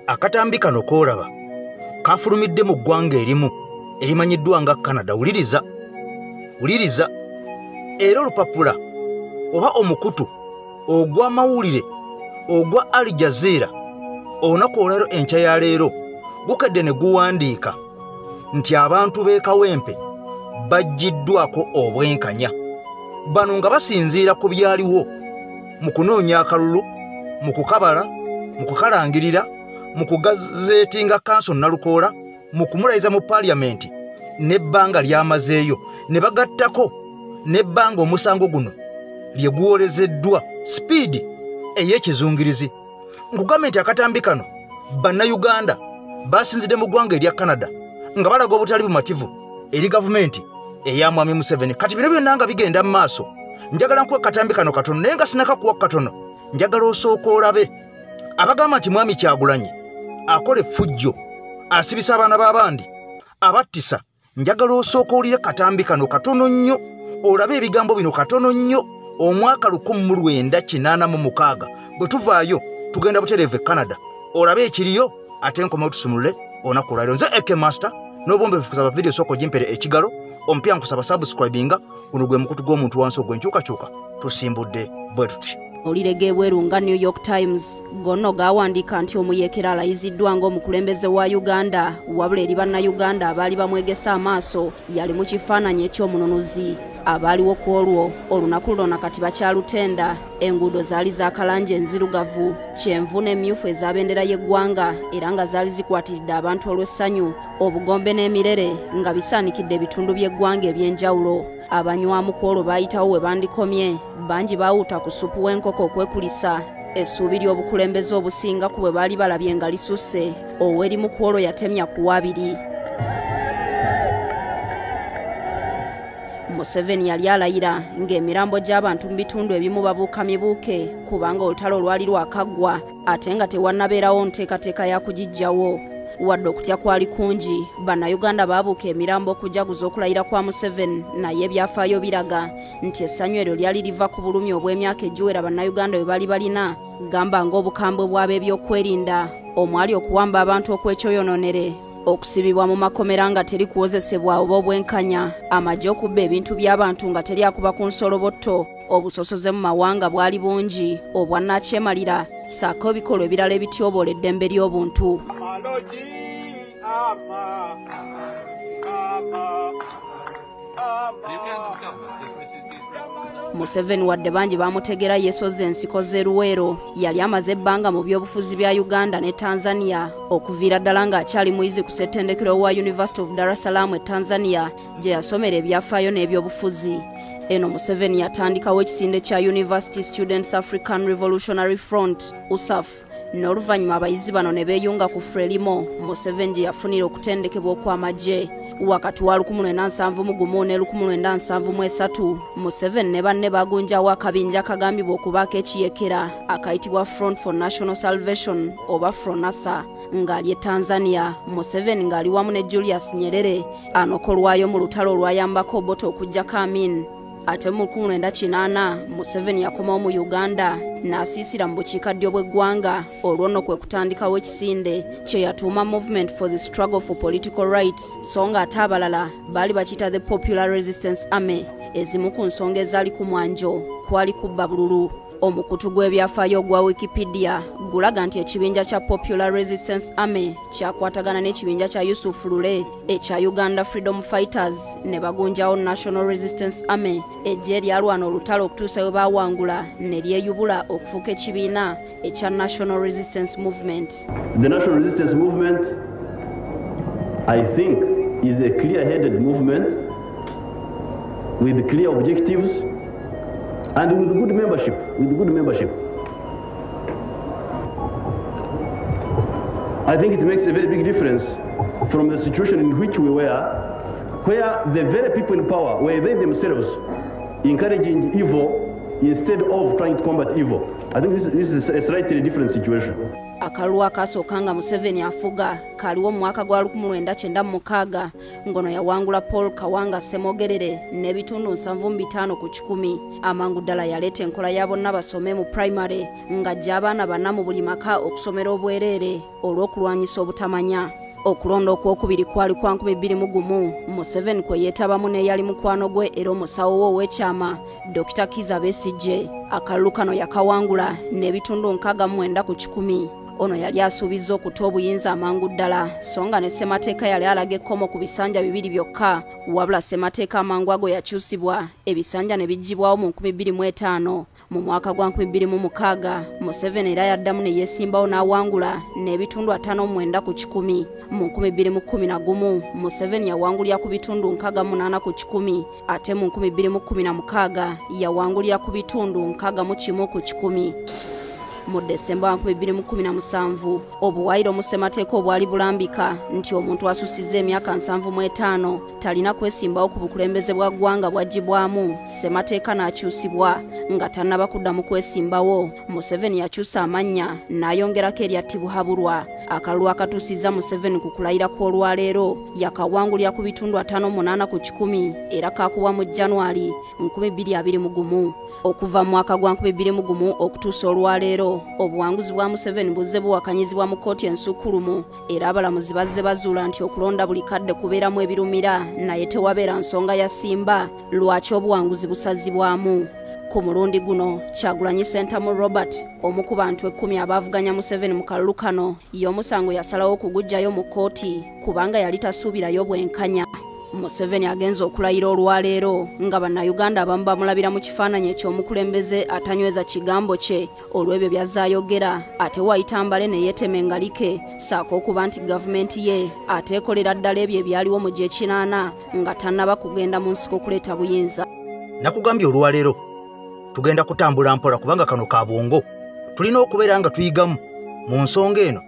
akatambi kano koolaba kafulumidde mu ggwanga erimu erimanyiddwa nga Canada. Wuliriza era olupapula oba omukutu ogw'amawulire ogwa Al Jazeera olunaku olwaleero enkya ya leero gukedde ne guwandiika nti abantu b'e Kawempe baggiddwako obwenkanya. Bano nga basinziira ku byaliwo mu kunoonya akalulu, mu kukabala, mu kukalangirira, mu kugazeetinga kanso Nalukoola, mu kumulayiza mu paaliyamenti n'ebbanga lyamazeeyo ne bagattako n'ebbanga omusango guno lye guwolezeddwa sipiidi ey'ekizungirizi. Nkugambye nti akatambi kano bannayuganda basinzidde mu ggwanga erya Canada nga balaga obutali bumativu eri gavumenti eya Mwami Museveni. Kati bino byonna nga bigenda mu maaso, njagala nkuwa akatambi kano katono, naye nga sinakakuwa katono njagala osooka olabe abagamba nti Mwami Kyagulanyi akola effujjo, asibisa abaana b'abandi, abattisa. Njagala osooka olire katambi kano katono nnyo, olabe ebigambo bino katono nnyo. Omwaka 1986 bwe tuvaayo tugenda butereevu e Canada, olabe ekiriyo ate nkomawo tusumulule olunaku olwaleero. Nze Eke Master n'obwombeefu kusaba video soko gimpere ekigalo omupya nkusaba subscribinga. Guno gwe mukutu gw'omuntu wansi ogw'enkyukakyuka tusimbudde bwe tuti. Olirege ebweru nga New York Times gonno gawandiika nti omuyeekera alayiziddwa ng'omukulembeze wa Uganda, wabula eri bannayuganda abaali bamwegesa amaaso yali mu kifaananyi eky'omununuzi. Abaaliwo ku olwo olunaku lwonna kati bakyalutenda. Enguudo zaali z'akalangi enzirugavu, kyenvu n'emmyufu ez'abendera y'eggwanga era nga zaali zikwatiridde abantu olw'essanyu, obugombe n'emirere nga bisaanikidde ebitundu by'eggwanga eby'enjawulo. Abanywamu ku olwo baayitawo we bandikomye, bangi baawuuta ku supu w'enkoko okwekulisa. Essuubi ly'obukulembeze obusinga ku bwe baali balabye nga lisusse. Ow'erimu ku olwo yatemya ku waabiri. Museveni yali alayira ng'emirambo gy'abantu mu bitundu ebimu babuuka mibuuke kubanga olutalo lwali lwakaggwa ate nga tewannabeerawo nteekateeka ya kugiggyawo. Wadde okutya kwali kungi, bannayuganda baabuuka emirambo okujaguza okulayira kwa Museveni, naye ebyafaayo biraga nti essanyu eryo lyali liva ku bulumi obw'emyaka egiwera bannayuganda bwe baali balina, gamba ng'obukambwe bw'ab'ebyokwerinda, omwali okuwamba abantu okwekyoyononere, okusibibwa mu makomera nga teri kuwozesebwa oba obwenkanya, amagye okubba ebintu by'abantu nga teri akuba ku nsolobotto, obusosoze mu mawanga bwali bungi, obwannakyemalira, ssaako ebikolwa ebirala ebityoboola eddembe ly'obuntu. Museveni wadde bangi bamutegera yeesoze ensiko z'eruweero, yali amaze ebbanga mu byobufuzi bya Uganda ne Tanzania, okuviira ddala ng'akyali muyizi ku ssettendekero wa University of Dar es Salaam e Tanzania, gye yasomera ebyafaayo n'ebyobufuzi. Eno Museveni yatandikawo ekisinde kya University Students African Revolutionary Front, USAF, n'oluvannyuma abayizi bano ne beeyunga ku Frelimo, Museveni gye yafunira okutendekebwa okw'amagye. Wakati wa 1971 ne 1973, Museveni ne banne bagunjawo akabinja akagambibwa okubaako ekiyeekera akayitibwa Front for National Salvation oba FRONASA ng'ali e Tanzania, Museveni ng'ali wamu ne Julius Nyerere anokolwayo mu lutalo olwayambako Obote okuggyako Amin. Ate mu 1980 Museveni yakomawo mu Uganda n'asiisira mu bukiikaddyo bw'eggwanga, olwo nno kwe kutandikawo ekisinde kye yatuuma Movement for the Struggle for Political Rights, so nga ate abalala baali bakiyita the Popular Resistance Army. Ezimu ku nsonga ezaali ku mwanjo kwali kubba bululu. Omukutu gw'ebyafaayo gwa Wikipedia gulaga nti ekibinja kya Popular Resistance Army kyakwatagana n'ekibinja kya Yusuf Lule ekya Uganda Freedom Fighters ne bagunjawo National Resistance Army, eggye eryalwana olutalo okutuusa we baawangula ne lyeyubula okufuuka ekibiina ekya National Resistance Movement. The National Resistance Movement, I think, is a clear-headed movement with clear objectives and with good membership. I think it makes a very big difference from the situation in which we were, where the very people in power were they themselves encouraging evil instead of trying to combat evil. I think this is a slightly different situation. Akalulu akasooka nga Museveni afuga kaliwo mu mwaka gwa 1996 ngono yawangula Paul Kawanga Semogerere n'ebitundu 75 ku 100. Amangu ddala yaleeta enkola ya bonna basome mu primary ng'ajja abaana bana mu buli maka okusomera obwereere olw'okulwanyisa obutamanya. Okulonda okwokubiri kwali kwa 2001 Museveni kwe yeetabamu n'eyali mukwano gwe era omusawo we ow'ekyama Dr. Kizza Besigye. Akalulu kano yakawangula n'ebitundu 69 ku 100. Ono yali asuubizza okuta obuyinza amangu ddala so nga ne ssemateeka yali alaga ekkomo ku bisanja 2 byokka wabula ssemateeka amangu ago yakyusibwa ebisanja ne biggyibwawo mu 2005. Mu mwaka gwa 2006 Museveni era yaddamu ne yeesimbawo n'awangula n'ebitundu 59 ku 100. Mu 2011 Museveni yawangulira ku bitundu 68 ku 100 ate mu 2016 yawangulira ku bitundu 61 ku 100. Mu Desemba 2017 obuwaayiro mu ssemateeka obwali bulambika nti omuntu asusizza emyaka 75 talina kwesimbawo ku bukulembeze bwa ggwanga bwaggyibwamu ssemateeka n'akyusibwa nga tannaba kuddamu kwesimbawo. Museveni yakyusa amannya n'ayongerako erya Tibuhaburwa. Akalulu akatuusizza Museveni ku kulayira kw'olwaleero yakawangulira ku bitundu 58 ku 100 era kakuwa mu January 2021. Okuva mu mwaka gwa 2001 okutuusa olwaleero obuwanguzi bwa Museveni buzze buwakanyizibwa mu kkooti ensukkulumu era abalamuzi bazze bazuula nti okulonda buli kadde kubeeramu ebirumira naye tewabeera nsonga ya simba lwaki obuwanguzi busazibwamu. Ku mulundi guno Kyagulanyi Ssentamu Robert omu ku bantu 10 abaavuganya Museveni mu kalulu kano y'omusango yasalawo okuguggyayo mu kkooti kubanga yali tasuubirayo bwenkanya. Museveni agenza okulayira olwaleero nga bannayuganda abamu bamulabira mu kifaananyi eky'omukulembeze atanyweza kigambo kye olw'ebyo byazzaayogera ate Waitambale ne yeetema engalike saako okuba nti gavumenti ye ateekolera ddala ebyo ebyaliwo mu gy'ekinaana nga tannaba kugenda mu nsiko okuleeta buyinza. Nakugambye olwaleero tugenda kutambula mpola kubanga kano ka bwongo tulina okubeera nga tuyigamu mu nsonga eno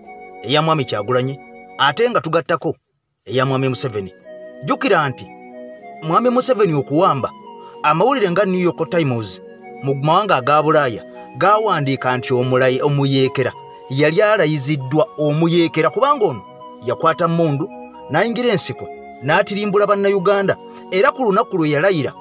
eya Mwami Kyagulanyi ate nga tugattako eya Mwami Museveni. Jukira nti Mwami Museveni okuwamba amawulire nga New York Times mu mawanga aga Bulaaya gawandiika nti omuyeekera yali alayiziddwa omuyeekera kubanga ono yakwata mmundu n'ayingira ensiko n'atirimbula bannayuganda era ku lunaku lwe yalayira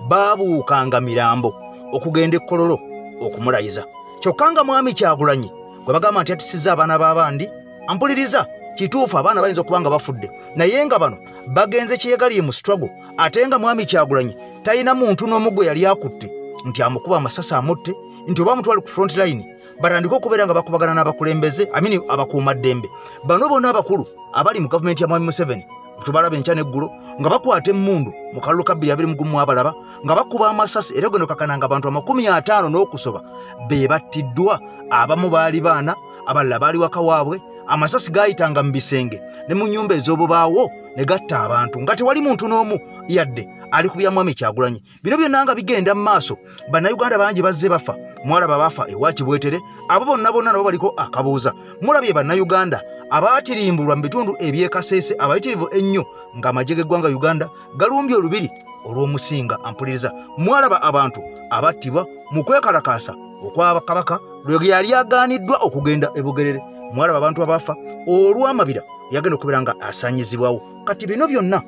baabuukanga mirambo okugenda e Kololo okumulayiza. Kyokka nga Mwami Kyagulanyi gwe bagamba nti atisizza abaana b'abandi ampuliriza kituufu abaana bayinza okuba nga bafudde naye nga bano bagenze kyeyagaliye mu struggle ate nga Mwami Kyagulanyi talina muntu n'omu gwe yali akutte nti amukuba amasasi amutte nti oba mutwale ku front line batandika okubeera nga bakubagana n'abakulembeze abakuumaddembe. Bano bonna abakulu abali mu gavumenti ya Mwami Museveni tubalaba enkya n'eggulo nga bakwata emmundu mu kalulu ka 2021 abalaba nga bakuba amasasi era geno kakana nga abantu 50 n'okusoba be battiddwa. Abamu baali baana abalala baali waka waabwe amasasi gaayitanga mu bisenge ne mu nnyumba ez'obubaawo ne gatta abantu nga tewali muntu n'omu yadde ali ku bya Mwami Kyagulanyi. Bino byonna nga bigenda mu maaso bannayuganda bangi bazze bafa mwalaba bafa ewa Kibwetere abo bonna nabo baliko akabuuza. Mulabye bannayuganda abaatirimbulwa mu bitundu eby'ekaseese abayitirivu ennyo ng'amagye g'eggwanga Uganda galumbye olubiri olw'omusinga. Ampuliriza mwalaba abantu abattibwa mu kwekalakaasa okwaba kabaka lwe yali agaaniddwa okugenda e Bugerere. Mwalaba abantu abafa olw'amabira yagenda okubeera nga asaanyizibwawo. Kati bino byonna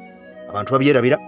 abantu babyerabira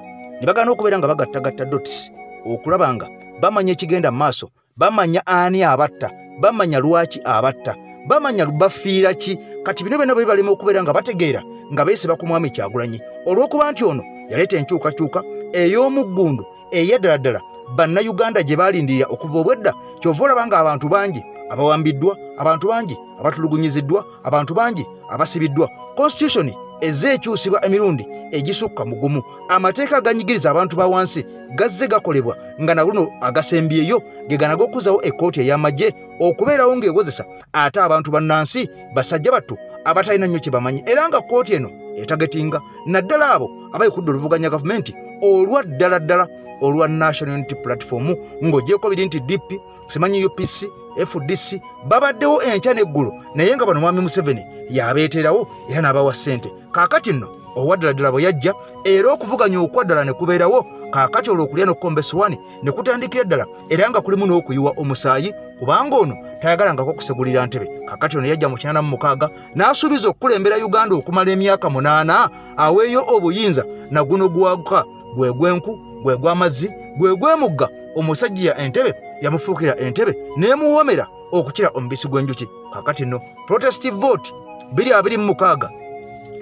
ne bagaana okubeera nga bagattagatta dots okulaba nga bamanya ekigenda mu maaso, bamanya ani abatta, bamanya lwaki abatta, bamanya bafiira ki. Kati bino byonna bwe balema okubeera nga bategeera nga beesiba ku Mwami Kyagulanyi olw'okuba nti ono yaleeta enkyukakyuka ey'omuggundu ey'eddala bannayuganda gye baalindirira okuva obwedda. Kyova olaba nga abantu bangi abawambiddwa, abantu bangi abatulugunyiziddwa, abantu bangi abasibiddwa. Constitution ezeekyusibwa emirundi egisukka mu gumu. Amateeka aganyigiriza abantu ba wansi gazze gakolebwa nga na luno agasembyeyo ge ganaga okuzawo ekkooti ey'amagye okubeerawo ng'ewozesa ate abantu bannansi basajja battu abatalina nnyo kye bamanyi era nga kkooti eno etagetinga naddala abo abayikudde oluvuganya gavumenti olwa ddala olwa National Unity Platform ng'ogyeko biri nti DP simanyi UPC FDC babaddewo enkya n'eggulo naye nga bano Mwami Museveni yabeeterawo era n'abawa ssente. Kaakati nno owaddala bwe yajja era okuvuganya okwaddala ne kubeerawo kaakati olw'okulya n'okkomba essuwaani ne kutandikira ddala era nga kulimu n'okuyiwa omusaayi kubanga ono tayagalangako kusegulira ntebe. Kaakati ono yajja mu 86 n'asuubiza okukulembera Uganda okumala emyaka 8 aweeyo obuyinza na guno gwaka gwe gw'enku gwe gw'amazzi gwe gw'emugga. Omusajja entebe yamufuukira entebe n'emuwoomera okukira omubisi gw'enjuki. Kaakati nno protestive vote 226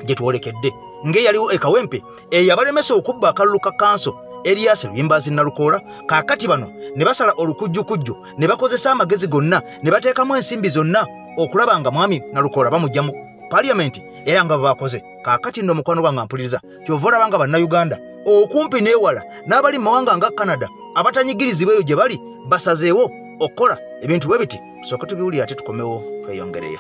gye twolekedde ng'eyaliwo ekawempe eyabalemesa okubba akalulu ka kanso Erias Luyimbazi Nalukoola. Kaakati bano ne basala olukujjukujju ne bakozesa amagezi gonna ne bateekamu ensimbi zonna okulaba nga mwami Nalukoola bamujja mu paliamenti era nga babakoze. Kaakati nno mukwano gwange mpuliriza kyova olaba nga bannayuganda okumpi n'ewala n'abali mu mawanga nga Canada abatanyigirizibwa eyo gye bali basazeewo okukola ebintu bwe biti. Sooka tubiwulire ate tukomewo tweyongereyo.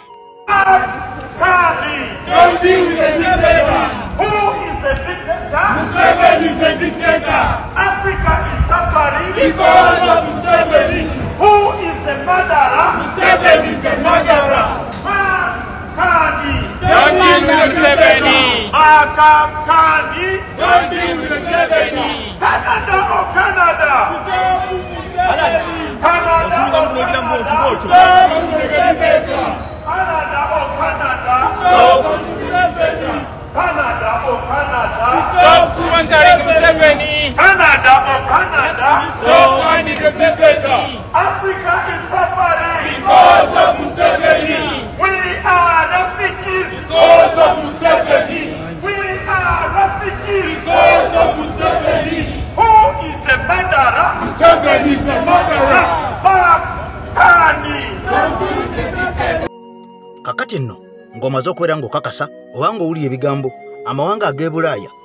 Don't deal with a dictator. Who is a dictator? Museveni is a dictator. Africa is suffering because of Museveni. Who is a murderer? Museveni is a murderer. Kani. Don't deal with Museveni. Kani. Don't deal with Museveni. Canada or Canada? Canada or Canada? Canada or Canada? Stop Museveni. Canada or Canada? Stop sponsoring Museveni. Canada or Canada? Stop finding Museveni. Africa is suffering because of Museveni. We are refugees because of Museveni. We are refugees because of Museveni. Who is a murderer? Museveni is a murderer. Kani. Kakati nno ng'omaze okubeera ng'okakasa oba ng'owulira ebigambo amawanga ag'e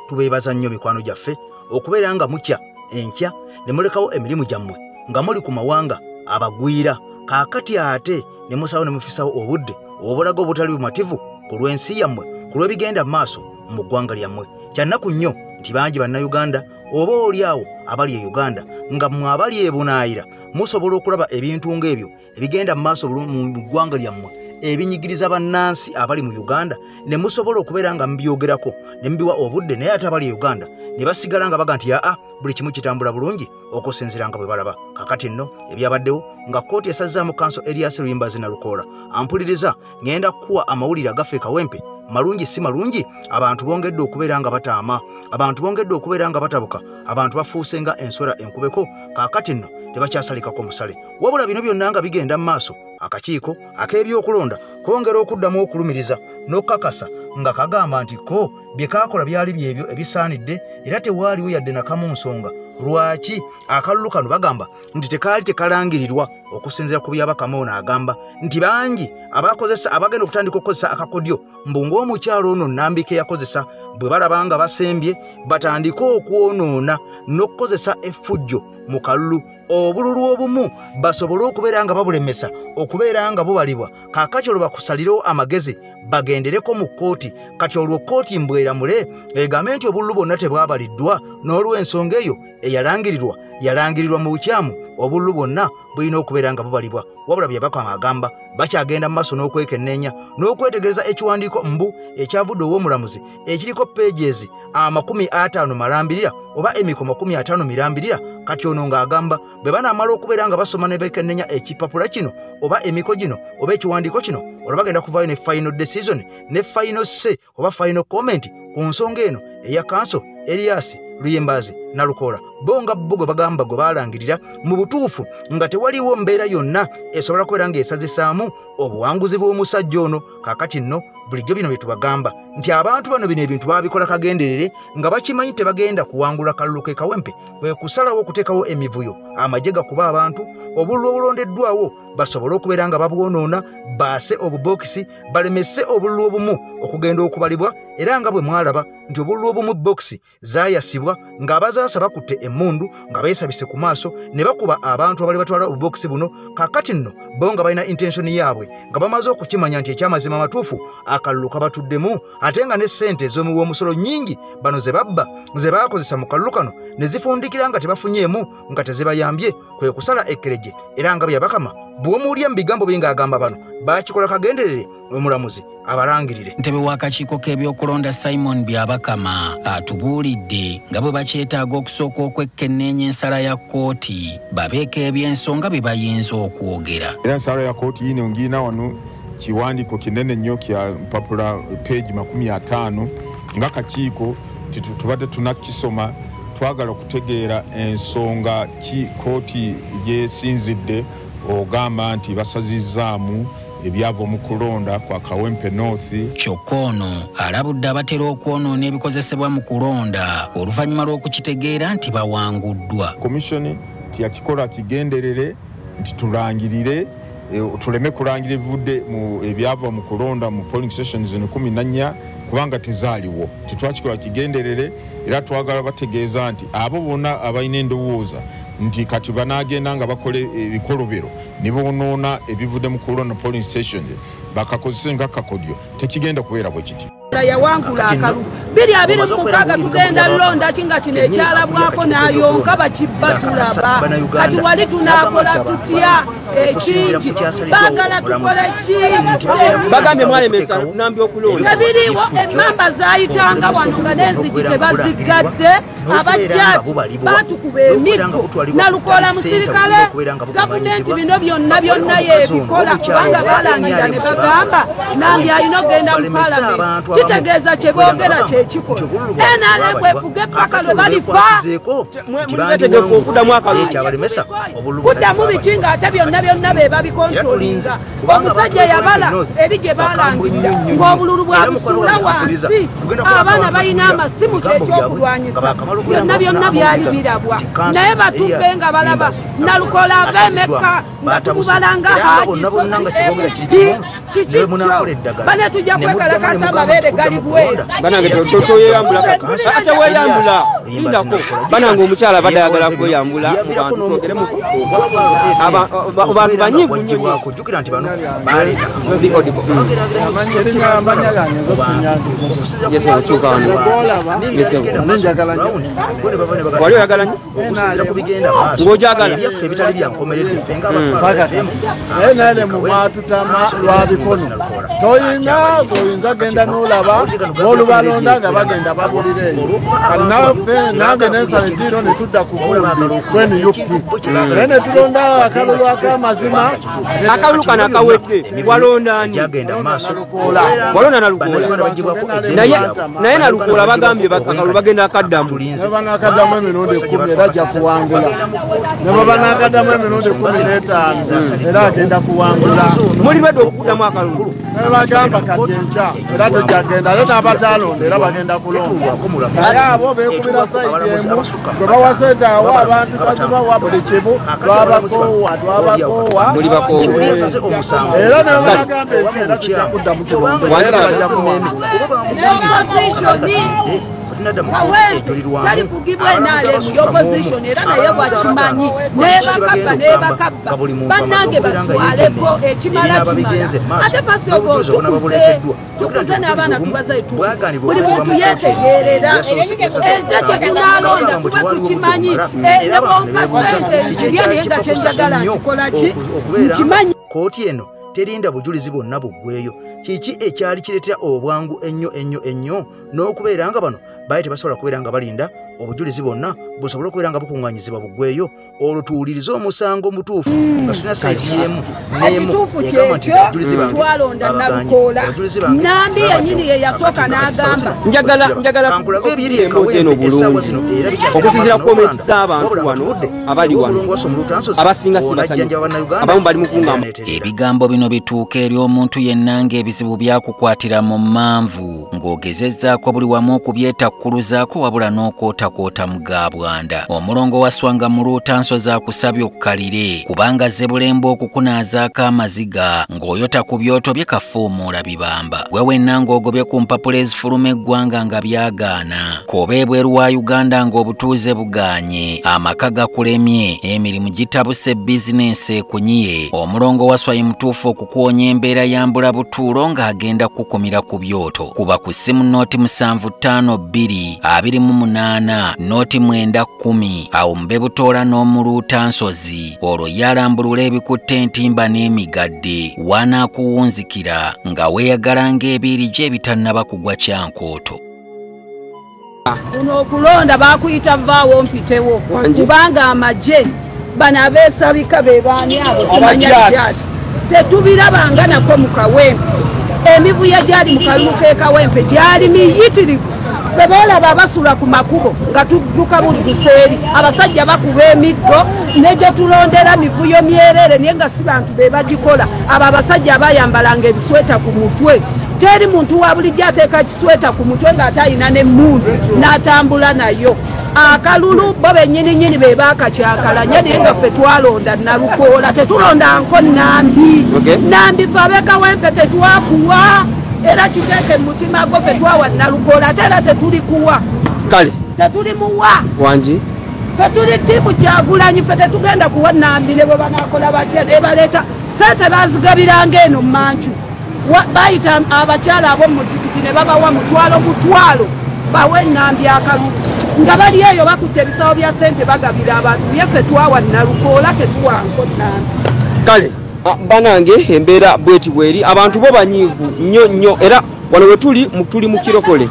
tubeebaza nnyo mikwano gyaffe okubeera nga mukya enkya ne mulekawo emirimu gyammwe nga muli ku mawanga abagwira. Kaakati ate ne musawo ne mufisawo obudde obulago obutali bumativu ku lw'ensi yammwe ku lw'ebigenda mu maaso mu ggwanga lyammwe. Kyannaku nnyo nti bangi bannayuganda oba oliawo abali e Uganda nga mmwe abali e Bunaayira musobola okulaba ebintu ng'ebyo ebigenda mu maaso mu ggwanga lyammwe ebinyigiriza bannansi abali mu Uganda ne musobola okubeera nga mbyogerako ne mbiwa obudde naye ate abali e Uganda ne basigala nga baga nti buli kimu kitambula bulungi okusinziira nga bwe balaba. Kakati nno ebyabaddewo nga kkooti esazzaamu kanso Erias Luyimbazi Nalukoola ampuliriza ngenda kukuwa amawulire agaffe kawempe malungi si malungi. Abantu bongedde okubeera nga bataama, abantu bongedde okubeera nga batabuka, abantu bafuuse nga enswera enkubeko. Kaakati nno tebakyasalikako musale wabula bino byonna nga bigenda mu maaso akakiiko ak'ebyokulonda kongera okuddamu okulumiriza n'okukakasa nga kagamba nti ko bye kaakola byali byebyo ebisaanidde era tewaaliwo yadde nakamu nsonga. Lwaki akalulu kano bagamba nti tekaali tekalangirirwa okusinziira ku byaba Kamoona agamba nti bangi abakozesa abagenda okutandika okukozesa akakodyo mbu ng'omukyalo ono Nambike yakozesa bwe balaba nga basembye batandika okwonoona n'okukozesa effujjo mu kalulu obululu obumu basobole okubeera nga babulemesa okubeera nga bubalibwa. Kaakati olwo bakusalirawo amagezi bagendereko mu kkooti. Kati olwo kkooti mbweramule egambe nti obululu bwonna tebwabaliddwa n'olw'ensonga eyo yalangirirwa mu bukyamu obululu bwonna bulina okubeera nga bubalibwa. Wabula byabakama agamba bakyagenda mu maaso n'okwekenneenya n'okwetegereza ekiwandiiko mbu ekyavudde ow'omulamuzi ekiriko pages 50 malambirira oba emikomo 50 mirambirira. Kati ono ng'agamba bwe banaamala okubeera nga basoma ne bekenneenya ekipapula kino oba emiko gino oba ekiwandiiko kino olwo bagenda kuvaayo ne final decision ne final say oba final comment ku nsonga eno eya kanso Erias Luyimbazi Nalukoola. Bonga bugwe bagamba gwe balangirira mu butuufu nga tewaliwo mbeera yonna esobola kubeera ng'esazisaamu obuwanguzi bw'omusajja ono. Kaakati nno bulijjo bino bye tubagamba nti abantu bano bino ebintu babikola kagenderere nga bakimanyi tebagenda kuwangula kalulu ke kawempe kwe kusalawo okuteekawo emivuyo amagye gakuba abantu obululu obulondeddwawo basobole okubeera nga babwonoona baase obubokisi balemese obululu obumu okugenda okubalibwa. Era nga bwe mwalaba nti obululu obumu bokisi zaayasibwa ng'abazaasa bakutte emmundu nga beesabise ku maaso ne bakuba abantu abali batwala obubokisi buno. Kaakati nno bo nga balina intention yaabwe nga bamaze okukimanya nti ekyamazima amatuufu akalulu kabatuddemu ate nga ne ssente ez'omuwa omusolo nnyingi bano ze babba ze baakozesa mu kalulu kano ne zifundikira nga tebafunyeemu nga tezibayambye kwe kusala ekkereje era nga bye bakama bw'omuwulya mu bigambo bye ng'agamba bano baakikola kagenderere omulamuzi abalangirire. Ntebe w'akakiiko k'ebyokulonda Simon Byabakama atubuulidde nga bwe bakyetaaga okusooka okwekkenneenya ensala ya kkooti babeeko eby'ensonga bye bayinza okwogera. Era ensala ya kkooti yino ngina wano kiwandiiko kinene nnyo kya mpapula peegi 50 nga kakiiko tubadde tunakisoma twagala okutegeera ensonga ki kkooti gyesinzidde ogamba nti basazizzaamu ebyava mu kulonda kwa Kawempe North. Kyokka ono alabudde abatera okwonoona ebikozesebwa mu kulonda oluvannyuma lw'okukitegeera nti bawanguddwa. Komishoni tiyakikola kigenderere nti tulangirire tuleme kulangira ebivudde mu ebyava mu kulonda mu polling stations 14 kubanga tezaaliwo. Tetwakikola kigenderere era twagala bategeeza nti abo bonna abalina endowooza nti kati banagenda nga bakole ebikolobero ne bonoona ebivudde mu kulonda polling station bakakozesa nga kakodyo tekigenda kubeera bwe kiti. Yawangula akalu 2026 tugenda londa kinga kino ekyalabwako n'ayonka bakibbatulaba kati wali tunakola tutya ekingi bagala tukole kingi bagambye mwalemesa tunambye okulonda ebiriwo emmamba zayitanga wano nga n'enzigi tebazigadde abajjaji batukuba emiggo nalukola musirikale gavumenti bino byonna yebikola kubanga balangira ne bagamba nange alina okgenda mu palamenti kitegeeza kyeboogera kyekikola NRM bwefuga ettaka lwe balifa mulitegefu okuddamu akalulu kuddamu biki ng'ate byonna be babikontrolinga omusajja yabala eri gye balangirira ng'obululu bwabusuula wansi abaana balina amasimu kyekyokulwanyisa byonna byali birabwa naye batubbe nga balaba nalukola ag'emekka nga tumubalanga haji kikikyo bane tujja kwekalakasa amabeere gali bwera banange toyeyambula ate weeyambula indako banange omukyala badde ayagala kweyambula abantu banyiivu nnyo wali oyagala nnyo ng'ojagala ebyaffe ebitali byankomeredde ffe nga nene mu mwatutama lwa bikono toyinza genda n'olaba n'olubalonda nga bagenda babulira eyo kati naffe nange n'ensala eddiiro ne tudda ku gundi kwenup naye ne tulonda akalulu ak'amazima akalulu kano akawedde walondaani walonda nalukoola naye nalukoola bagambye akalulu bagenda akaddamu ne banakaddamu emirundi 10 era ajja kuwangula ne babanakaddamu emirundi 15 era agenda kuwangula muli bedde okuddamu akalulu ne bagamba kati enkya era tojagenda ate n'abatalonda era bagenda kulonda naye abo beekubira sayidi emu gwe bawasedaawo abantu bazibawa buli kimu twabakoowa muli bakoowa era ne bagamba enkya era tujja kuddamu kulonda era bajja kuwangula talifugibwa NRM y'opposition era naye bwakimanyi nebakabba bannange baswaleko ekimala ate fasoko tukuze n'abaana tubazayo buli muntu yetegerera era kyetunalonda tuba tukimanyi nebompa sente nzirya naye nga kyenjagala nkikolaki nkimanyi. Kooti eno terinda bujulizi bwonna buggweyo. Kiki ekyali kireetera obwangu ennyo n'okubeera nga bano baali tebasobola kubeera nga balinda obujulizi bwonna busobole okubeera nga bukuŋŋaanyizibwa buggweyo olwo tuwulirize omusango mutuufu nga tulina sayidi y'emu n'emu egamba nti abajulizi bange twalonda nalukoola nambi yennyini ye yasooka n'agamba njagala kankulaga ebiri ekawempe essaawa zino era okusinziira ku komenti z'abantu wano abali wano abasinga si basanyufu abamu bali mu kuŋŋamu. Ebigambo bino bituuka eri omuntu yenna ng'ebizibu byakukwatira mu manvu ng'ogezezzaako buli wamu okubyetakkuluzaako wabula n'okwota takoota mugabwanda. Omulongo wa Swanga Muluuta Nsozi akusabye okukalire kubanga Zzebulembe okukunaazaako amaziga ng'oyota ku byoto bye kafuumuula bibamba. Gwe wenna ng'ogobye ku mpapula ezifuluma eggwanga nga byagaana. Koba ebweru wa Uganda ng'obutuuze bugaanye. Amaka gakulemye, emirimu gitabuse bizinensi ekunyiye. Omulongo wa Swai mutuufu okukuwonya embeera ya mbulabutuulo ng'agenda kukumira ku byoto. Kuba ku ssimu nooti 7552 28 nooti 910 awo mube butoola n'Omuluuta Nsozi olwo yalambulula ebikutte entimba n'emigadde wanaakuwunzikira nga weeyagala ng'ebiiri gye ebitannaba kugwa Kyankooto. Kuno okulonda bakuyita vaawo mpitewo kubanga amagye bano abeesabika be baani abo simanya jati tetubirabanga nako mu Kawempe. Emivuya gyali mu kalulu k'Ekawempe gyali miyitirivu. Ffe boolaba abasula ku makubo nga tudduka buli buseeri abasajja bakuba emiggo ne gye tulondera mivuyo myerere naye nga si bantu be bagikola. Abo abasajja abayambalanga ebisweta ku mutwe. Teri muntu wa bulijjo ateeka kisweta ku mutwe ng'ate alina n'emmundu n'atambula nayo. Akalulu bo bennyini be baakakyakalanya naye nga ffe twalonda Nalukoola tetulonda nko Nambi. Nambi ffe ab'Ekawempe tetwakuwa era kiteeke mu mutima gwo ffe twawa Nalukoola ate era tetuli kuwa. Kale Tetuli muwa. Wangi Ffe tuli ttiimu Kyagulanyi ffe tetugenda kuwa Nambi ne bwe banaakola batya ne baleeta ssente baazigabiranga eno mu Mancu. Bayita abakyala ab'omuzikiti ne babawa mutwalo bawe Nambi akalulu nga bali eyo bakutte ebisawo bya ssente bagabira abantu byeffe twawa Nalukoola tetuwanko Nambi. Kale banange embeera bweti bweri abantu bo banyiivu nnyo era wano we tuli mu Kirokole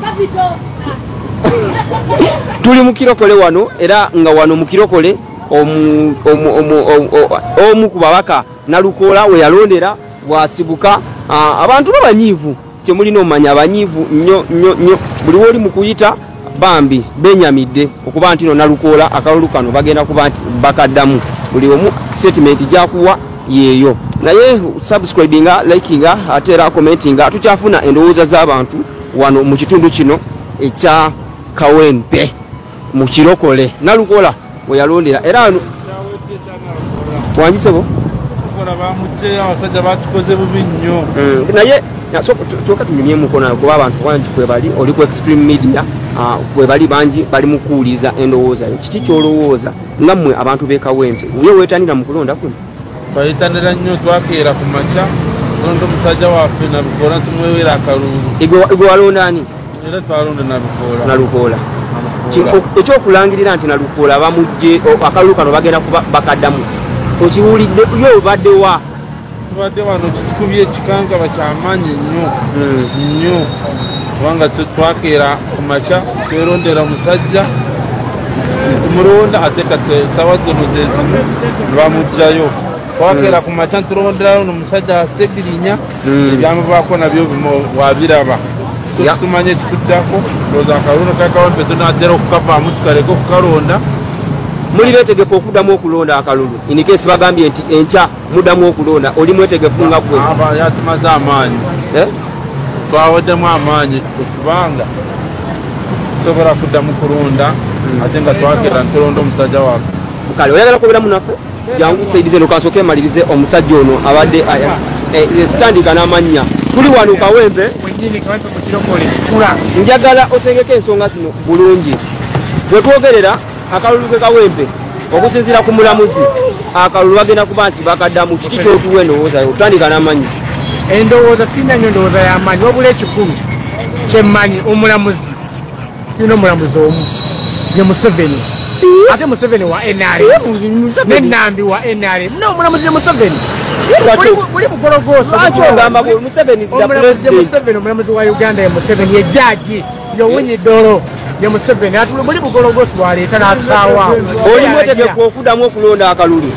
tuli mu Kirokole wano era nga wano mu Kirokole omu ku babaka Nalukoola we yalondera bwasibuka. Abantu bo banyiivu temulina omanya abanyiivu nnyo buli woli mu kuyita bambi benyamidde okuba nti no Nalukoola akalulu kano bagenda kuba nti bakaddamu buli omu statement gyakuwa yeeyo. Naye subscribinga likinga ate era commentinga tukyafuna endowooza z'abantu wano mu kitundu kino ekya Kawempe mu Kirokole Nalukoola we yalondera era wangisebo abasajja batukoze bubi nnyo naye kyokka tunyumyemu kona kuba abantu bangi kwebali oli ku Extreme Media kwebali bangi bali mu kuwuliza endowooza yo. Kiki kyolowooza ngammwe abantu b'e Kawempe uye weetanira mu kulonda kuno? twayitanira nnyo twakeera ku makya tulonda omusajja waffe Nalukoola tumwewera akalulu. Igwe walonda ani? Era twalonda Nalukoola. Ekyokulangirira nti Nalukoola bamugye akalulu kano bagenda kuba bakaddamu okiwulidde yo obadde wa? Tubadde wano kitukubye ekikankaba kyamaanyi nnyo kubanga twakeera ku makya twerondera omusajja tumulonda ate kati sawa zino zezimu nebamugjayo. Twakeera ku makya tulonderayo n'omusajja Sebirinya ebyamubaako nabyo wabiraba so kitumanye ekituddako looza akalulu ka Kawempe tunaatera okukavaamu tukaleka okukalonda. Muli beetegefu okuddamu okulonda akalulu in case bagambye nti enkya muddamu okulonda oli mwetegefu nga gwe? Yatumaze amaanyi twaweddemu amaanyi okubanga tusobola kuddamu kulonda ate nga twakeera ntulonda omusajja waffe. Kale oyagala kubeeramu naffe jangu tusaidize eno kansooke malirize omusajja ono abadde sitandika n'amannya. Tuli wano Kawempe njagala osengeko ensonga zino bulungi. Bwe twogerera akalulu ke Kawempe okusinziira ku mulamuzi akalulu bagenda kuba nti bakaddamu. Kiki kyotuwa endowooza yo? Tutandika n'amannya. Endowooza sina nnyo ndowooza y'amaanyi wabula ekikulu kyemmanyi omulamuzi tulina omulamuzi omu ye Museveni ate Museveni wa NRM ne Nambi wa NRM n'omulamuzi ye Museveni buli bugologoosa omulamuzi wa Uganda ye Museveni ye jjaaji yowunyi ddolo ye Museveni atuli buli bugologoosi bwaleeta n'asaawa. Oli mwetegefu okuddamu okulonda akalulu?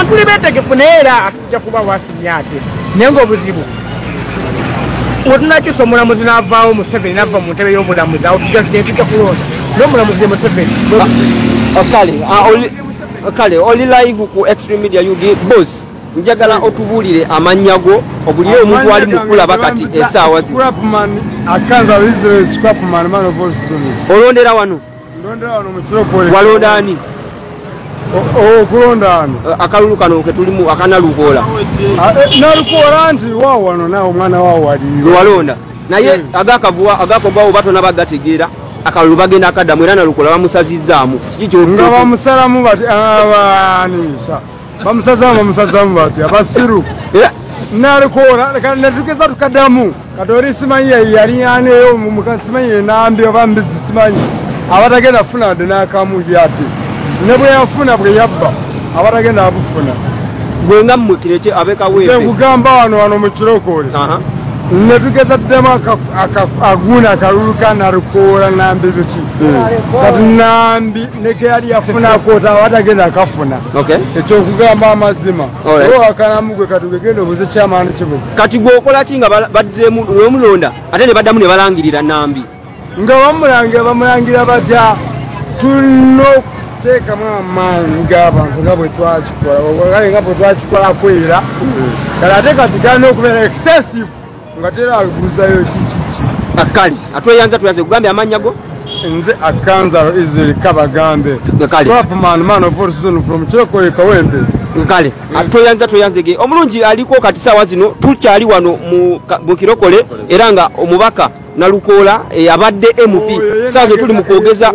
Tuli beetegefu naye era atujja kuba wasimya ate naye ng'obuzibu wetunakisa omulamuzi n'avaawo Museveni n'ava mu ntebe y'omulamuzi awo tujja kulonda n'omulamuzi ye Museveni. Kale oli live ku Extreme Media UD boss njagala otubuulire amannya go obuliyo omuntu ali mukulaba kati essaawa zino. Scrapman akanza Israel Scrapman man of all seasons. Olondera wano? walonda ani okulonda ani akalulu kano ke tulimu akanalukoola nalukoola nti waawo wano nawe omwana waawo waliyo walonda naye agakovawo batona bagategeera akalulu bagenda akaddamu era nalukoola bamusazizaamu nga bamusalamu bati abaanisa bamusazaamu bati abasiru nalukoola netugeza tukaddamu kati oli simanyi yali aneyo simanyi nambi oba mbizi simanyi abatagenda afuna wadde n'akamu yate ne bwe yafuna bwe yabba abatagenda abufuna gwenga mmukireki abekawempe nkugamba wano mu kirokole ne tugeza ddemu aguna akalulu ka nalukoola nambi biki kati nambi neke yali yafunako abatagenda akafuna ekyokugamba amazima owakanamu gwe kati gegenda obuze kyamaani kibuga kati gweokola ki nga badzeemu wemulonda ate ne baddamu ne balangirira nambi nga bamulangira batya tulina okuteekamu amaanyi g'abantu nga bwe twakikola nga bwe twakikolako era kale ate kati galina okubeera excessive nga tera aguzayo kikiki akali atweyanza tuyanze kugambe amannya go nze akanzaro Israel kabagambe man of all season from Chirokole Kawempe kale atweyanza ge omulungi aliko kati sawa zino tukyali wano mu Kirokole era nga omubaka nalukoola abadde MP sawa tuli mu kwogeza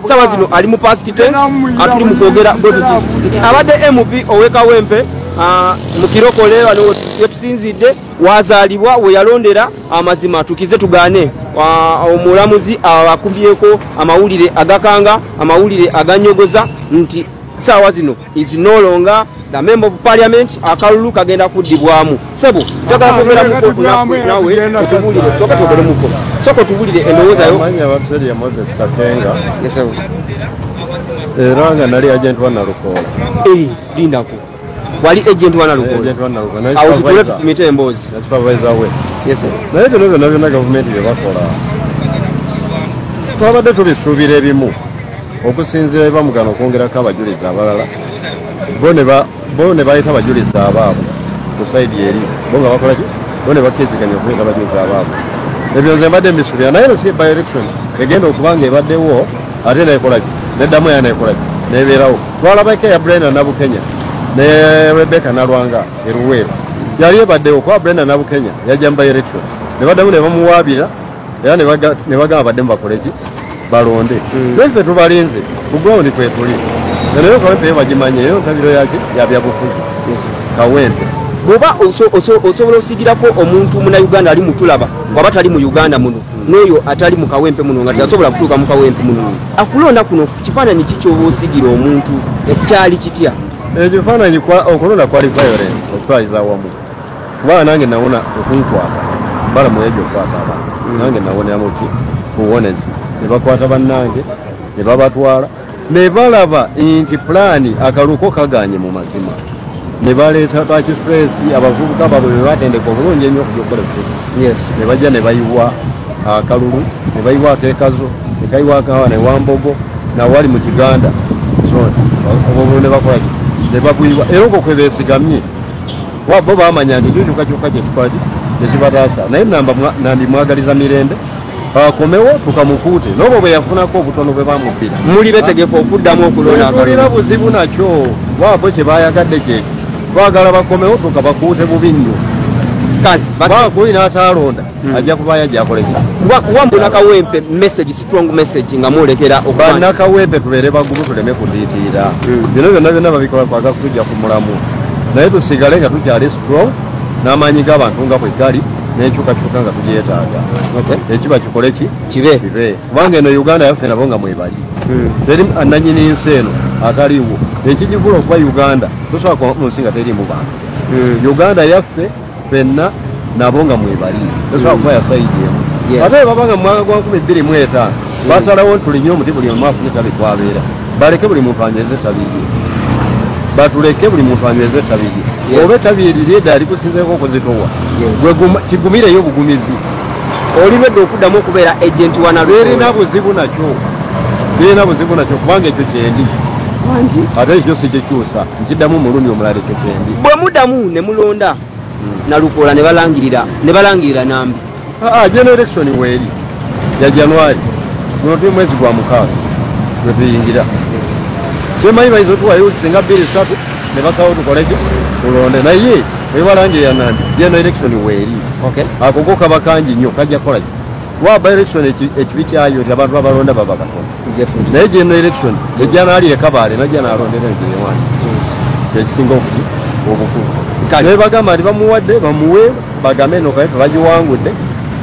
sawa zino ali mu past tense atuli mu kwogera nti abadde MP owekawempe mu Kirokole wano yetusinzidde wazaalibwa we yalondera amazima tukize tugane omulamuzi akubyeko amawulire agakanga amawulire aganyogoza nti sawa zino is no longer the member of parliament akalulu kagenda kuddibwamu sebo njagala kwogera nawe otubulire soka togere muko soko tubulire endowooza yo manya abatere ya Moses Kakenga era nga nali agent wa Nalukoola lindako wali agent wa Nalukoola awo tutule tufumite emboozi supervisor we naye byonna byonna gavumenti bye bakola twabadde tubisuubira ebimu okusinziira bamugana okwongerako abajulizi abalala bo ne bayita abajulizi abaabo ku saidi eri bo nga bakola ki bo ne bakkiziganya okuleeta abajulizi abaabo ebyo nze mbadde mbisuubira naye no si by election egenda okuba nga ebaddewo ate neekola ki neddamu ya neekola ki neebeerawo twalabako eya Brenda Nabukenya ne Rebecca Nalwanga eruweero yali ebaddewo kuba Brenda Nabukenya yajja mu by election ne baddamu ne bamuwaabira era ne bagamba baddemu bakole ki balonde naife tubalinze ku ground kwetuli naye Kawempe bagimanye eyo ntabiro yaki yabyabufuzi Kawempe bwoba osobola osigirako omuntu muna Uganda ali mutulaba waba tali mu Uganda muno n'oyo atali mu Kawempe muno nga tasobola kutuuka mu Kawempe muno akulonda kuno kifaananyi kikyoba osigira omuntu ekyali kitya ekifaananyi okulonda kwali violent okutwaliza awamu kubanga nange nawona okunkwata mbala muyejo okwata abantu nange nawoneramu ki buwonezi ne bakwata bannange ne babatwala ne balaba nti pulaani akaluko kaganye mu mazima ne baleeta takifeesi abavubuka babwe be batendeka obulungi ennyo okujokola effeesi ne bajja ne bayiwa akalulu ne bayiwa akeekazo ne kayiwa akawa ne wambogo nawali mu Kiganda obwo ne bakola ne babuyiwa era okwo kwe beesigamye bo bamanya nti kyukakyuka kyekikwati tekibataasa naye nambi mwagaliza mirembe akomewo tukamukuute n'obwo bwe yafunako obutono bwe bamubbira muli betegefu okuddamu okulonda tulina buzibu nakyo waabo kye bayagadde kyeki twagala bakomewo tukabakuute bubi nnyo bagulina atalonda ajja kuba yajja akoleki wambuna Kawempe message strong message nga mwolekera bana Kawempe tubeere bagumu tuleme kudiitiira bino byonna babikola kwaga kutujja ku mulamu naye tusigale nga tukyali strong n'amaanyi g'abantu nga bwe gali n'enkyukakyuka nga tugyetaaga ekiba kikole ki kibe kubanga eno Uganda yaffe nabo nga mwebali teri nanyini nsi eno ataliwo ekigivula okuba Uganda tosobola kuba mu nsi nga terimu bantu Uganda yaffe ffenna nabo nga mwebali tosobola kuba yasaidi emu ate babanga mu mwaka gwa 2025 basalawo tulinye omuti buli omu afune tabi kwabeera baleke buli muntu anyweze tabiri batuleke buli muntu anyweze tabiri oba tabiri edda ali kusinzeko okuzitowa kigumireyo obugumizi olibedde okuddamu okubeera agenti wa Nalukoola birina buzibu nakyo kubanga ekyo kyendi ate ekyo si kyekyusa nkiddamu omulundi omulala ekyo kyendi bwe muddamu ne mulonda Nalukoola ne balangirira nambi general election weeri ya January muno tuli mwezi gwa 6 wetuyingira kyemanyi bayiza tuwayo singa bbiri ssatu ne basawo tukoleki tulonde naye ewalange yanandi yeno election weeri ako ko kaba kangi nnyo kajja kukolaki waba election ekibi kyayo ti abantu abalonda baba katono naye gyeno election ejjanaali ekabaale najja nalondera ejeyewange kyekisinga obukulu naye bagamba nti bamuwadde bamuwe bagambe eno kaye tebagiwangudde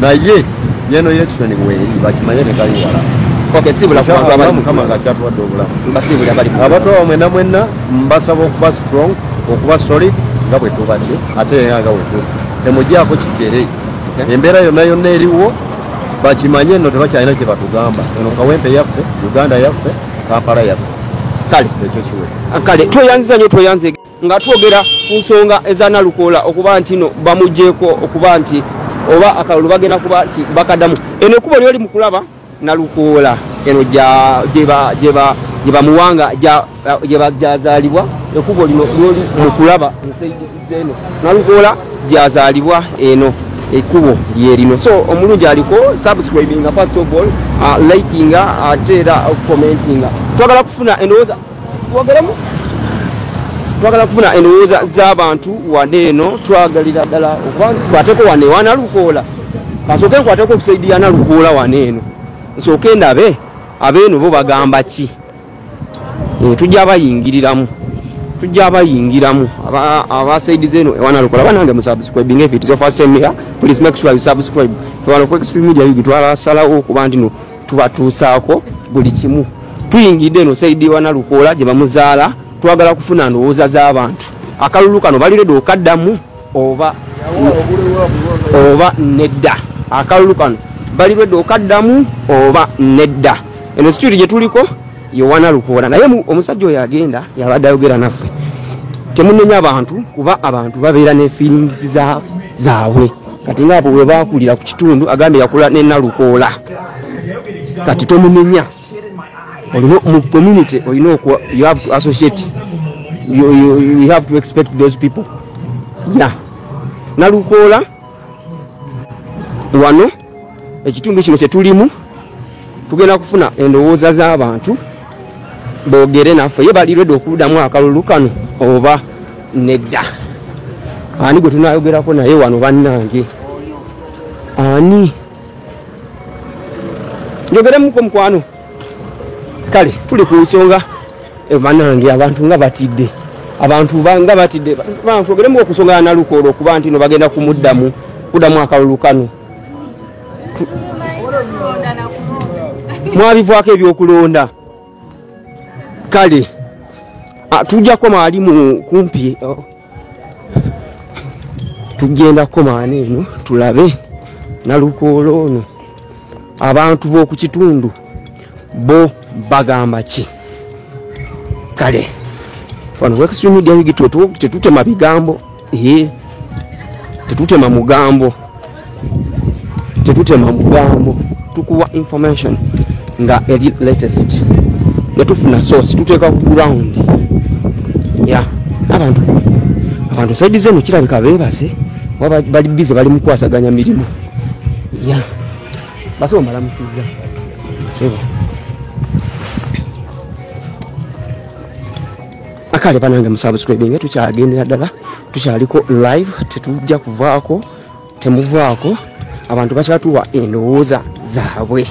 naye yeno election weeri bakimanye tekaliwala mukama nga kyatuwadde obulamu abato bamwena mwenna mbasaba okuba strong okuba solid nga bwe tubadde ate nga bwe temugyako kigere embeera yonna yonna eriwo bakimanye nno tebakyalina kye batugamba eno kawempe yaffe uganda yaffe kampala yaffe kale ekyo kiwe kale tweyanziza nnyo tweyanze nga twogera ku nsonga eza Nalukoola okuba nti no bamugjeeko okuba nti oba akalulu bagenda kuba bakaddamu eno ekubo lyoli mu kulaba Nalukoola eno gye bamuwanga gyazaalibwa ekubo lino lyoli mu kulaba ensaidizeeno Nalukoola gyazaalibwa eno ekubo lyerino so omulungi aliko subscribing first of all liking ate era commenting twagala kufuna endowooza twagala kufuna endowooza z'abantu wane eno twagalira ddala okuba tukwateko wane wa Nalukoola kasooke nkwateko okusaidiya Nalukoola wane eno nsooke ndabe abeeno bo bagamba ki tujja bayingiramu abasaidize eno ewa Nalukoola banange musubscribing if it is your first time here please make sure you subscribe twala ku Extreme Media yugi twasalawo okuba nti no tubatuusaako buli kimu tuyingidde eno saidi wa Nalukoola gye bamuzaala twagala kufuna ndowooza z'abantu akalulu kano baliredde okaddamu oba nedda akalulu kano baliredde okaddamu oba nedda eno situdi gye tuliko yowa Nalukoola naye omusajja oyo agenda yabadde ayogera naffe temunenya abantu kuba abantu babeera ne feelings zaabwe kati ngaabo bwe bakulira ku kitundu agambye yakula ne Nalukoola kati tomunenya olina mu community olina you have to associate you have to expect those people Nalukoola wano ekitundu kino kyetulimu tugenda kufuna endowooza z'abantu boogere naffe ye baliredde okuddamu akalulu kano oba nedda ani gwe tunayogerako naye wano bannange ani njogeremuko mukwano kale tuli ku nsonga bannange abantu nga batidde twogeremu okusonga ya Nalukoola okuba nti no bagenda kuddamu akalulu kano mwabivaako ebyokulonda kale tujja koma ali mu kumpi tugenda koma eno tulabe Nalukoola ono abantu b'oku kitundu bo bagamba ki kale wano ku Extreme Media yugi tetutema bigambo tetutema mugambo tukuwa information nga eri latest netufuna source tuteeka ku ground abantu saidi zeno kirabika beebase bali bize bali mukwasaganya mirimu basobo mbalamusiza sebo akale banange musubscribing tukyagendera ddala tukyaliko live tetujja kuvaako temuvaako abantu bakyatuwa endowooza zaabwe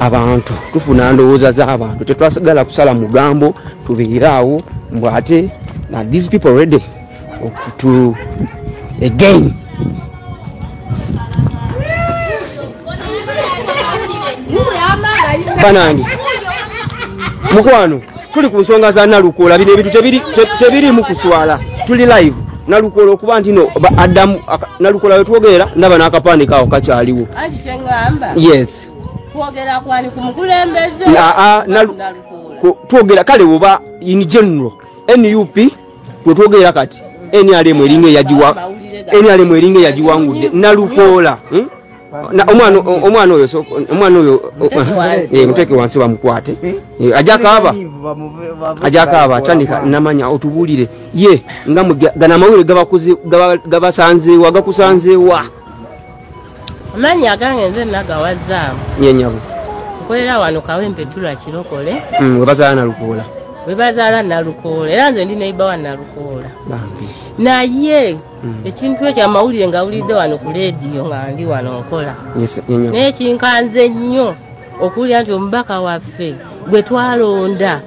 abantu tufuna ndowooza z'abantu tetwasagala kusala mugambo tubeeraawo mbw ate na these people ready to again banange mukwano tuli ku nsonga za Nalukoola bino ebintu tebiri mu kuswala tuli live Nalukoola okuba nti no addamu Nalukoola wetwogera ndaba n'akapande kaawo kakyaliwo yes kwogera kwani kumukulembeze twogera kale oba in general NUP twogera kati NRM eringa yagiwangudde Nalukoola omwana oyo muteke wansi bamukwate ajakaaba atandika namanya otubuulire ye nga gana amawulire gabasanzeewa gakusanzeewa amanya agange nze nagawazaamu nyenyabo nkolera wano Kawempe tula kirokole webazaala Nalukoola webazaala Nalukoola era nze ndi neiba wa Nalukoola naye ekintu ekyo amawulire nga wulidde wano ku leediyo nga ndi wano nkola naye kinkanze nnyo okulya nti omubaka waffe gwe twalonda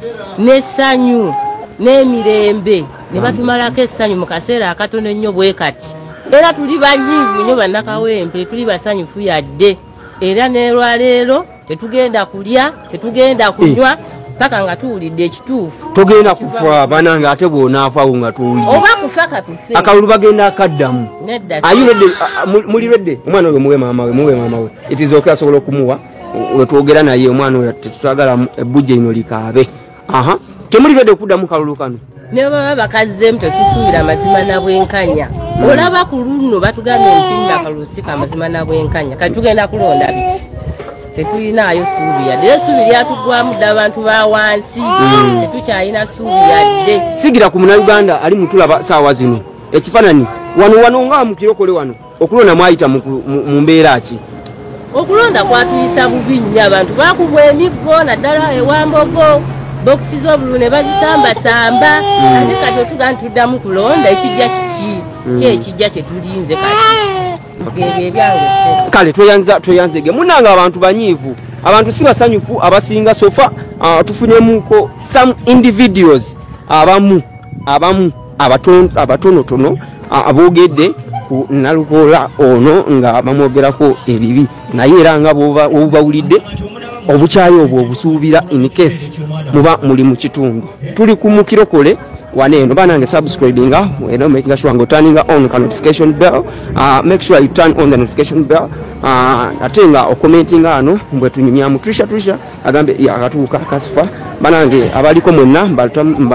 n'essanyu n'emirembe ne batumalako essanyu mu kaseera akatono ennyo bwe kati era tuli banyiivu nnyo bannakawempe tuli basanyufu yadde era n'olwaleero tetugenda kulya tetugenda kunywa paka nga tuwulidde ekituufu togenda kufa bananga ate bw'onaafawo nga tuwulidde oba kufa katufe akalulu bagenda akaddamu muli redde omwana oyo muwe maama we it is okay asobola okumuwa wetwogera naye omwana oyo tetutagala ebbujja ino likaabe temuli redde okuddamu kalulu kano ne baba bakazzemu tetusuubira mazima na bwenkanya olaba ku luno batugambye nti nakalusika amazima na bwenkanya kati tugenda kulonda biki tetulinayo suubi yadde essuubi lyatugwamu dda abantu ba wansi tetukyalina suubi yadde sigira ku munnayuganda ali mutulaba saawa zino ekifaananyi wano nga mukirokole wano okulonda mwayita mu mbeera ki okulonda kwatuyisa bubi nnyo abantu bakubwa emiggo naddala ewambogo bokisi z'obululu ne bazisambasamba ate kati otuga ntuddamu kulonda ekijja kiki ekijja kyetulinze kati ebyange kale tweyanzege munanga abantu banyiivu abantu si basanyufu abasinga sofa tufunyemuko some individuals abamu abatonotono aboogedde ku Nalukoola ono nga bamwogerako ebibi naye era nga bwobawulidde obukyayi obwo obusuubira in case muba muli mu kitundu tuli ku mukirokole waneeno banange subscribing making sure nga turning on the notification bell make sure you turn on the notification bell ate nga commenting ano mbwe tunyumyamu trisha agambe akatuuka kasifa banange abaliko mwenna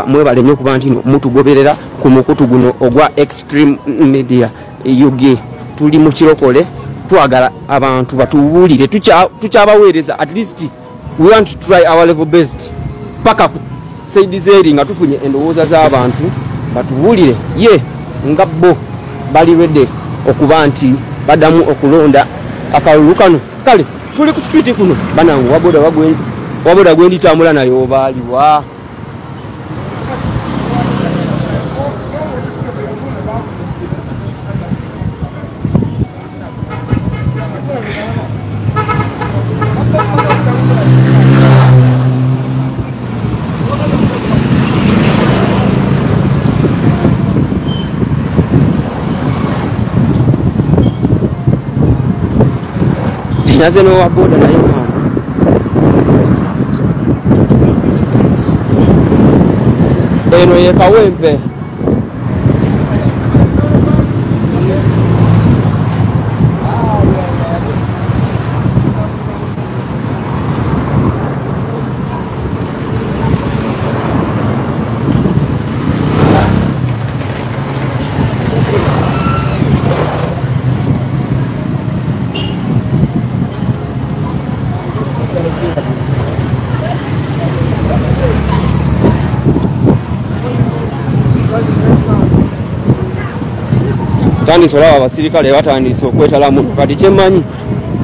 mwebale nnyo kuba nti mutugoberera ku mukutu guno ogwa Extreme Media UG tuli mu kirokole twagala abantu batuwulire tukyabaweereza at least we want to try our level best paka saidi zeri nga tufunye endowooza z'abantu batuwulire ye nga bo bali redde okuba nti baddamu okulonda akalulu kano kale tuli ku street kuno banangu waboda gwenditambula nayo obaaliwa naze n'owa boda naye mwana eno ye Kawempe tandise olaba abasirikale batandise okwetala muno kati kyemmanyi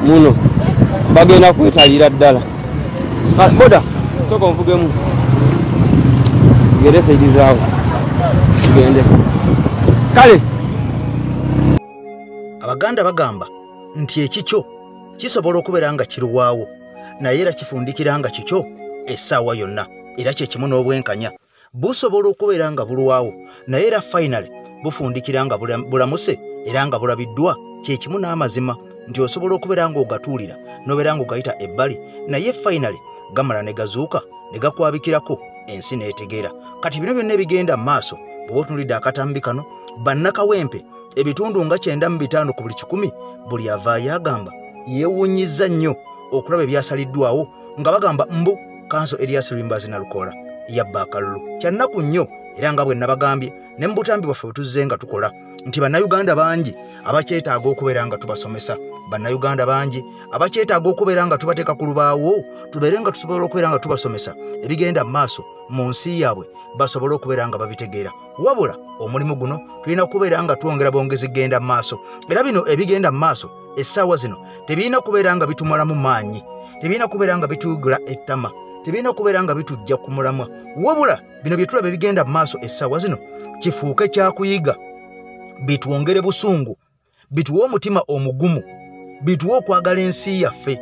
muno bagenda kwetalira ddala boda soka onvugemu gere saidi zaawe tugende kale abaganda bagamba nti ekikyo kisobola okubeera nga kiruwaawo naye era kifundikira nga kikyo essaawa yonna era kyekimu n'obwenkanya busobola okubeera nga bulwawo naye era finally bufundikira nga bulamuse era nga bulabiddwa kyekimu n'amazima nti osobola okubeera nga ogatuulira n'obeera nga ogayita ebbali naye finally gamala ne gazuuka ne gakwabikirako ensi n'etegeera kati bino byonna ebigenda mu maaso bw'oba otunuulidde akatambi kano bannakawempe ebitundu nga 95 ku buli 100 buli avaayo agamba yeewuunyizza nnyo okulaba ebyasaliddwawo nga bagamba mbu kanso Erias Lwimbazi Nalukoola yabba akalulu kyannaku nnyo era nga bwe nabagambye ne mu butambi bwaffe bwe tuzze nga tukola nti bannayuganda bangi abakyetaaga okubeera nga tubasomesa bannayuganda bangi abakyetaaga okubeera nga tubateeka ku lubaawo tubeere nga tusobola okubeera nga tubasomesa ebigenda mu maaso mu nsi yaabwe basobole okubeera nga babitegeera wabula omulimu guno tulina okubeera nga twongera bwongezi genda mu maaso era bino ebigenda mu maaso essaawa zino tebirina kubeera nga bitumalamu maanyi, tebirina kubeera nga bituyugula ettama, tebirina kubeera nga bitujja ku mulamwa, wabula bino bye tulaba bigenda mu maaso essaawa zino kifuuke kyakuyiga, bitwongere busungu, bituwe omutima omugumu, bituwe okwagala ensi yaffe,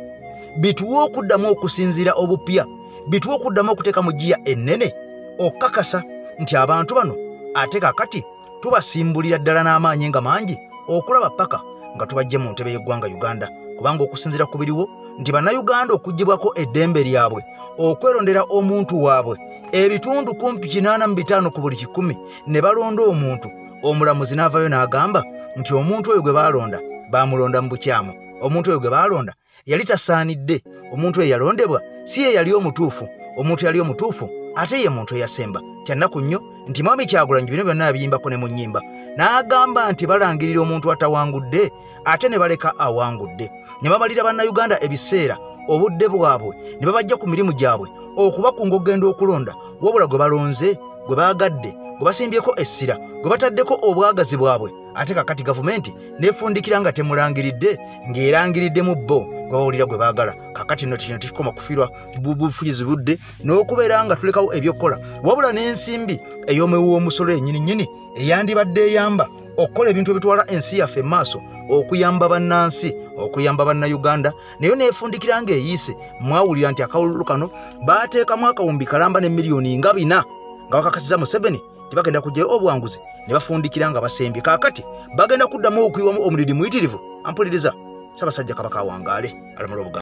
bituwe okuddamu okusinziira obupya, bituwe okuddamu okuteeka mu giya ennene, okukakasa nti abantu bano ate kakati tubasimbulira ddala n'amaanyi nga mangi okulaba paka nga tubajje mu ntebe y'eggwanga Uganda, kubanga okusinziira ku biriwo nti bannayuganda okuggyibwako eddembe lyabwe okwerondera omuntu waabwe ebitundu kumpi 85 ku buli 100 ne balonda omuntu, omulamuzi n'avayo n'agamba nti omuntu oyo gwe baalonda baamulonda mu bukyamu, omuntu oyo gwe baalonda yali tasaanidde, omuntu oyo yalondebwa si ye yali omutuufu, omuntu yali omutuufu ate ye muntu eyasemba. Kyannaku nnyo nti Mwami Kyagulanyi bino byonna yabiyimbako ne mu nnyimba, n'agamba nti balangirira omuntu atawangudde ate ne baleka awangudde, ne babalira bannayuganda ebiseera obudde bwabwe ne babajja ku mirimu gyabwe okuba ku ng'ogenda okulonda, wabula gwe balonze, gwe baagadde, gwe basimbyeko essira, gwe bataddeko obwagazi bwabwe, ate kakati gavumenti neefundikira nga temulangiridde, ng'erangiridde mu bo gwe bawulira gwe baagala. Kakati nno kino tikikoma kufiirwa bufugizi budde n'okubeera nga tulekawo ebyokkola, wabula n'ensimbi ey'omuwi w'omusolo ennyini eyandibadde eyamba okukola ebintu ebitwala ensi yaffe maaso, okuyamba bannansi, okuyamba bannayuganda, nayo neefundikira ng'eyiise. Mwawulira nti akawululu kano baateekamu akawumbi kalamba ne miliyoni nga 4 nga bakakasiza Museveni tibagenda kujjayo obwanguzi, ne bafundikira nga basembye. Kaakati bagenda kuddamu okuyiwamu omuliri muyitirivu. Ampuliriza Ssaabasajja Kabaka awangaale alamula Obuganda.